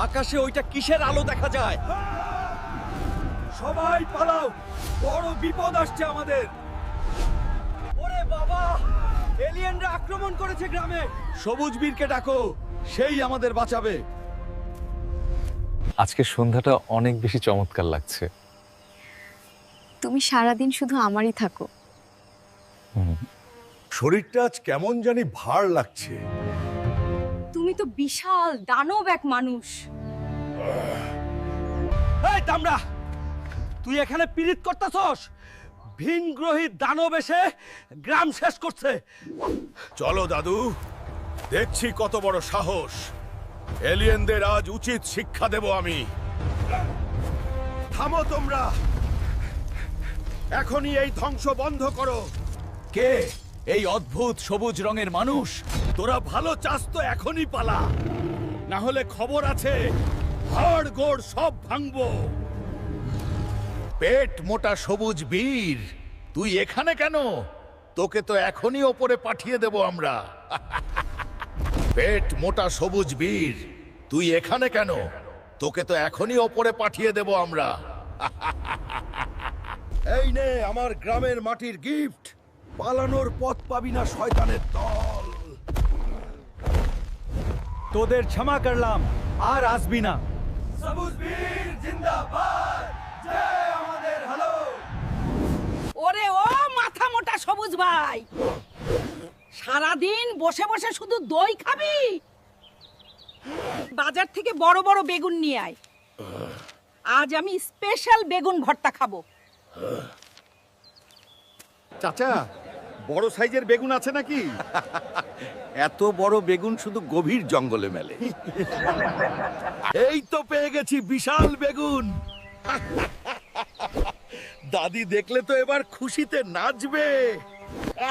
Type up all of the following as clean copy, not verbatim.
আকাশে ওইটা কিসের আলো দেখা যায়? সবাই পালাও, বড় বিপদ আসছে আমাদের। ওরে বাবা, এলিয়েনরা আক্রমণ করেছে গ্রামে। সবুজ বীরকে ডাকো, সেই আমাদের বাঁচাবে। আজকে সন্ধ্যাটা অনেক বেশি চমৎকার লাগছে। তুমি সারাদিন শুধু আমারই থাকো। শরীরটা আজ কেমন জানি ভার লাগছে। তুমি তো বিশাল দানব এক মানুষ। এই দামড়া, তুই এখানে পীড়িত করতেছস? ভিনগ্রহী দানব এসে গ্রাম শেষ করছে। চলো দাদু, দেখছি কত বড় সাহস। এলিয়েনদের আজ উচিত শিক্ষা দেব আমি। থামো তোমরা, এখনই এই ধ্বংস বন্ধ করো। কে এই অদ্ভুত সবুজ রঙের মানুষ? তোরা ভালো চাস তো এখনই পালা, না হলে খবর আছে হাড় গোড় সব ভাঙবো। পেট মোটা সবুজ বীর, তুই এখানে কেন? তোকে তো এখনই ওপরে পাঠিয়ে দেব আমরা। পেট মোটা সবুজ বীর, তুই এখানে কেন? তোকে তো এখনই ওপরে পাঠিয়ে দেব আমরা। এই নে আমার গ্রামের মাটির গিফট। পালানোর পথ পাবি না শয়তানের দল। তোদের ক্ষমা করলাম, আর আসবি না। সবুজ বীর জিন্দাবাদ, জয় আমাদের হ্যালো। ওরে ও মাথা মোটা সবুজ ভাই, সারাদিন বসে বসে শুধু দই খাবি? বাজার থেকে বড় বড় বেগুন নিয়ে আয়, আজ আমি স্পেশাল বেগুন ভর্তা খাবো। চাচা, বড় সাইজের বেগুন আছে নাকি? এত বড় বেগুন শুধু গভীর জঙ্গলে মেলে। এই তো পেয়ে গেছি বিশাল বেগুন। দাদি দেখলে তো এবার খুশিতে নাচবে।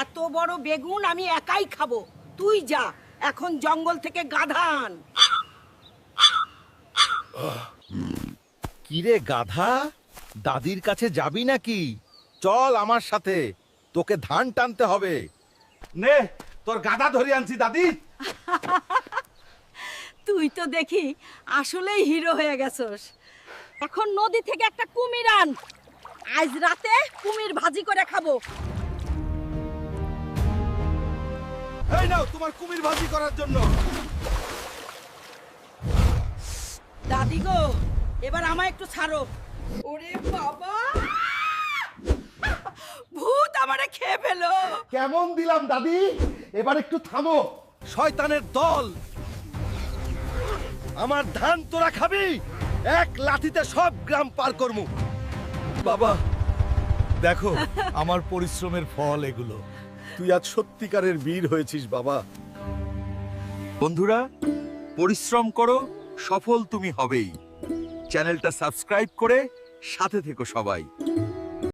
এত বড় বেগুন আমি একাই খাবো, তুই যা এখন জঙ্গল থেকে গাধা আন। কিরে গাধা, দাদির কাছে যাবি নাকি? চল আমার সাথে, তোকে ধান টানতে হবে। নে তোর গাদা ধরে আনছি দাদি। তুই তো দেখি আসলেই হিরো হয়ে গেছস। এখন নদী থেকে একটা কুমির আন, আজ রাতে কুমির ভাজি করে খাবো। এই নাও তোমার কুমির ভাজি করার জন্য। দাদি গো, এবার আমায় একটু ছাড়ো। ওরে বাবা, ভূত আমারে খেয়ে ফেলো। কেমন দিলাম দাদি? এবার একটু থামো। শয়তানের দল, আমার ধান তোরা খাবি? এক লাঠিতে সব গ্রাম পার করমু। বাবা, দেখো আমার পরিশ্রমের ফল এগুলো। তুই আজ সত্যিকারের বীর হয়েছিস বাবা। বন্ধুরা, পরিশ্রম করো, সফল তুমি হবেই। চ্যানেলটা সাবস্ক্রাইব করে সাথে থেকো সবাই।